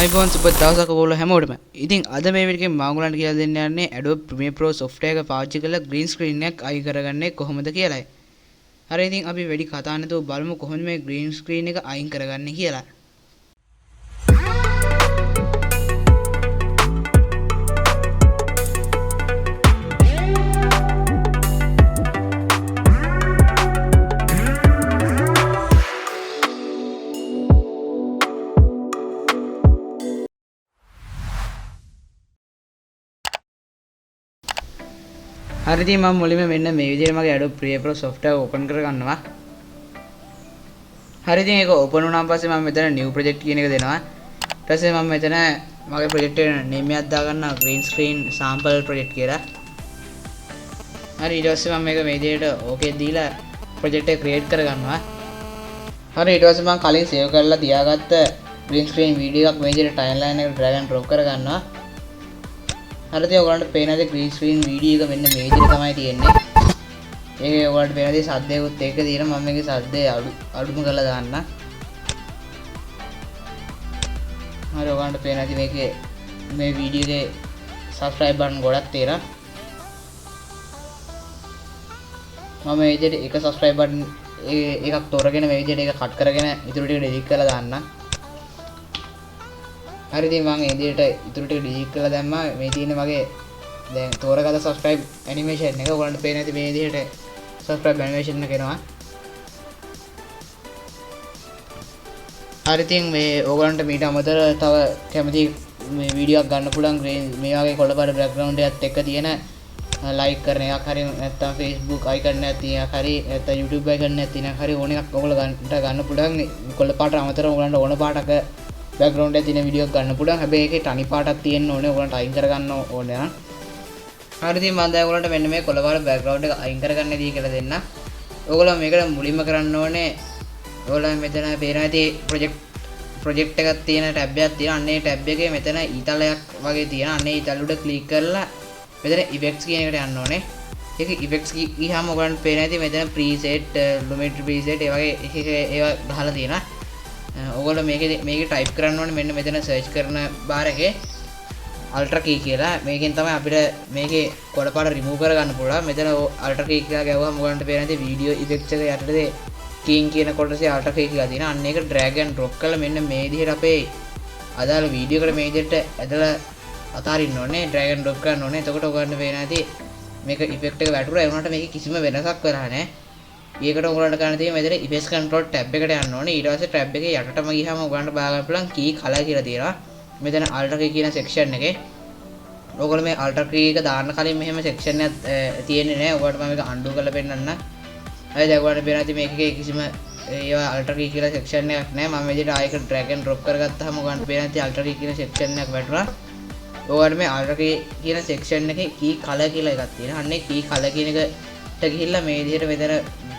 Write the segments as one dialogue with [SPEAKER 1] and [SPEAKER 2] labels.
[SPEAKER 1] iPhone super දවසක ඔයගොල්ලෝ හැමෝටම. ඉතින් අද මේ වීඩියෝ එකේ මම ඔයගොල්ලන්ට කියලා දෙන්න යන්නේ Adobe Premiere Pro software එක පාවිච්චි කරලා green screen එකක් අයින් කරගන්නේ කොහොමද කියලායි. හරි ඉතින් අපි වැඩි කතා නැතුව බලමු කොහොමද මේ green screen එක අයින් කරගන්නේ කියලා. හරි ඉතින් මම මුලින්ම මෙන්න මේ විදිහට මගේ Adobe Premiere Pro software open කරගන්නවා. හරි ඉතින් ඒක open වුණාන් පස්සේ මම මෙතන new project කියන එක දෙනවා. ඊට පස්සේ මම මෙතන මගේ project එක name එකක් දාගන්නවා green screen sample project කියලා. හරි ඊට පස්සේ මම මේක මේ විදිහට okay දීලා project එක create කරගන්නවා. හරි ඊට පස්සේ මම කලින් save කරලා තියාගත්ත green screen video එකක් මේ විදිහට timeline එකට drag and drop කරගන්නවා. හරි ඉතින් ඔයගලන්ට පේනද green screen video එක මෙන්න මේ විදිහට තමයි තියෙන්නේ. ඒකේ ඔයගලන්ට පේනද සද්දයකුත් එක්ක තියෙනවා. මම මේකේ සද්දය අඩුම කරලා දාන්න. හරි ඔයගලන්ට පේනද මේකේ මේ video එකේ subscribe button ගොඩක් තියෙනවා. මම මේ විදිහට එක subscribe button එකක් තෝරගෙන මේ විදිහට ඒක cut කරගෙන ඉතුරු ටික delete කරලා දාන්න. හරි ඉතින් මම මේ විදිහට ඉතුරු ටික delete කරලා දැම්මා. මේ තියෙන මගේ දැන් තෝරගත්ත subscribe animation එක ඔයගලන්ට පේන්නේ නැති මේ විදිහට subscribe animation එක එනවා. හරි ඉතින් මේ ඔයගලන්ට මීට අමතරව තව කැමති මේ වීඩියෝ එකක් ගන්න පුළුවන් මේ වගේ කොළපාට background එකත් එක්ක තියෙන like කරන එකක් හරි නැත්නම් Facebook icon එකක් තියෙන එකක් හරි නැත්නම් YouTube icon එකක් තියෙන එකක් හරි ඕන එකක් ඔයගොල්ලෝ ගන්න පුළුවන්. කොළපාට අමතරව ඔයගලන්ට ඕන පාටක background එකේ තියෙන වීඩියෝ එක ගන්න පුළුවන්. හැබැයි ඒකේ තනි පාටක් තියෙන්න ඕනේ. ඔයගලන්ට අයින් කරගන්න ඕනේ නම්. හරි ඉතින් මම දැන් ඔයගලන්ට මෙන්න මේ කොළපාට background එක අයින් කරගන්න දී කියලා දෙන්න. ඔයගොල්ලෝ මේකට මුලින්ම කරන්න ඕනේ ඔයගොල්ලෝ මෙතන පේන ඇති project එකක් තියෙන tab එකක් තියෙනවා. අන්න ඒ tab එකේ මෙතන ඊතලයක් වගේ තියෙනවා. අන්න ඒ ඊතල උඩ click කරලා මෙතන effects කියන එකට යන්න ඕනේ. ඒක effects ගියාම ඔයගලන්ට පේන ඇති මෙතන preset, lumetri preset ඒ වගේ ඒවා ගහලා තියෙනවා. ඔයගොල්ලෝ මේකේ type කරන්න ඕනේ මෙන්න මෙතන search කරන bar එකේ ultra key කියලා. මේකෙන් තමයි අපිට මේකේ කොළපාට remove කරගන්න පුළුවන්. මෙතන ultra key කියලා ගැහුවම ඔයගලන්ට පේන්නේ video effects එක යටතේ keying කියන කොටසේ ultra key කියලා තියෙනවා. අන්න ඒක drag and drop කරලා මෙන්න මේ විදිහට අපේ අදාළ වීඩියෝ එකට මේ විදිහට ඇදලා අතාරින්න ඕනේ. drag and drop කරන්න ඕනේ. එතකොට ඔයගලන්ට පේන ඇති මේක effect එක වැටුණා. ඒ වුණාට මේකේ කිසිම වෙනසක් වෙලා නැහැ. ඒකට ඔයගලන්ට ගන්න තියෙන්නේ මෙතන effects control tab එකට යන්න ඕනේ. ඊට පස්සේ tab එකේ යටටම ගියාම ඔයගලන්ට බලා ගන්න පුළුවන් key color කියලා තියෙනවා. මෙතන ultra key කියන section එකේ ඔයගොල්ලෝ මේ ultra key එක දාන්න කලින් මෙහෙම section එකක් තියෙන්නේ නැහැ. ඔයාලට මම මේක undo කරලා පෙන්නන්න. හරි දැන් ඔයාලට පේනවා ඉතින් මේකේ කිසිම ඒවා ultra key කියලා section එකක් නැහැ. මම මේ විදිහට ආයෙක drag and drop කරගත්තාම ඔයාලට පේනවා ඉතින් ultra key කියන section එකක් වැටුණා. ඔයාලට මේ ultra key කියන section එකේ key color කියලා එකක් තියෙනවා. අන්න ඒ key color කියන එකට ගිහිල්ලා මේ විදිහට මෙතන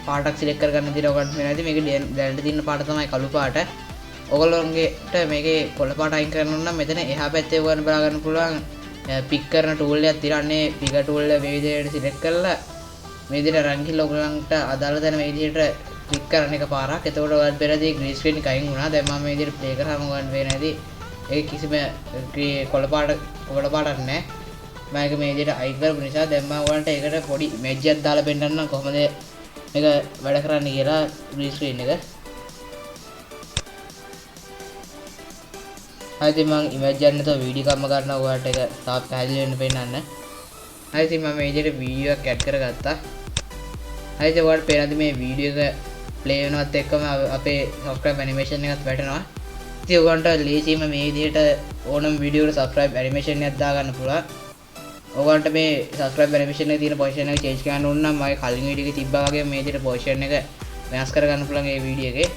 [SPEAKER 1] පාටක් select කරගන්න දින ඔයගොල්ලන්ට පේනවා ඉතින් මේකේ දැනට තියෙන පාට තමයි කළු පාට. ඔයගොල්ලෝන්ගේට මේකේ කොළ පාට අයින් කරන්න නම් මෙතන එහා පැත්තේ ඔයගොල්ලන් බලා ගන්න පුළුවන් pick කරන tool එකක් තියෙනවා. අන්නේ pick tool එක මේ විදිහට select කරලා මේ විදිහට රන් ගිහලා ඔයගොල්ලන්ට අදාළ තැන මේ විදිහට click කරන එක පාරක්. එතකොට ඔයගොල්ලන් පෙරදී green screen එක අයින් වුණා. දැන් මම මේ විදිහට play කරාම ඔයගොල්ලන්ට පේනවා ඉතින් ඒක කිසිම කොළ පාටක් නැහැ. මම ඒක මේ විදිහට අයින් කරපු නිසා දැන් මම ඔයගොල්ලන්ට ඒකට පොඩි image එකක් දාලා පෙන්නන්නම් කොහොමද මේක වැඩ කරන්නේ කියලා green screen එක. හරි ඉතින් මම image එකක් නැතුව වීඩියෝ එකක්ම ගන්නවා ඔයාලට ඒක තාත් පැහැදිලි වෙන්න පෙන්නන්න. හරි ඉතින් මම මේ විදිහට වීඩියෝ එකක් ඇඩ් කරගත්තා. හරි ඉතින් ඔයාලට පේනද මේ වීඩියෝ එක ප්ලේ වෙනවත් එක්කම අපේ subscribe animation එකත් වැටෙනවා. ඉතින් ඔයගොල්ලන්ට ලේසියෙන්ම මේ විදිහට ඕනම වීඩියෝ එකට subscribe animation එකක් දාගන්න පුළුවන්. ඔයගොල්ලන්ට මේ subscribe animation එකේ තියෙන position එක change කරන්න ඕන නම් මගේ කලින් වීඩියෝ එකේ තිබ්බා වගේ මේ විදිහට position එක වෙනස් කරගන්න පුළුවන් මේ වීඩියෝ එකේ.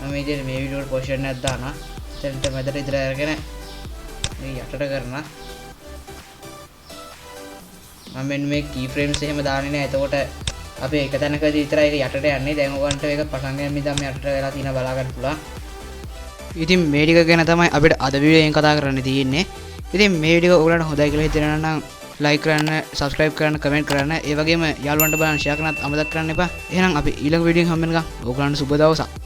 [SPEAKER 1] මම මේ විදිහට මේ වීඩියෝ වල position එකක් දානවා. එතනට මැදට ඉතර අරගෙන මේ යටට කරනවා. මම මෙන්න මේ key frames එහෙම දාන්නේ නැහැ. එතකොට අපි එක තැනකදී විතරයි ඒක යටට යන්නේ. දැන් ඔයගොල්ලන්ට මේක පටන් ගන්න ඉඳන් මේ යටට වෙලා තියෙනවා බලා ගන්න පුළුවන්. ඉතින් මේ ටික ගැන තමයි අපිට අද වීඩියෝ එකෙන් කතා කරන්න තියෙන්නේ. ඉතින් මේ වීඩියෝ ඔයගොල්ලන්ට හොඳයි කියලා හිතෙනවා නම් like කරන්න, subscribe කරන්න, comment කරන්න. ඒ වගේම යාළුවන්ට බලන්න share කරන්නත් අමතක කරන්න එපා. එහෙනම් අපි ඊළඟ වීඩියෝ එකෙන් හම්බ වෙනකම් ඔයගොල්ලන්ට සුබ දවසක්.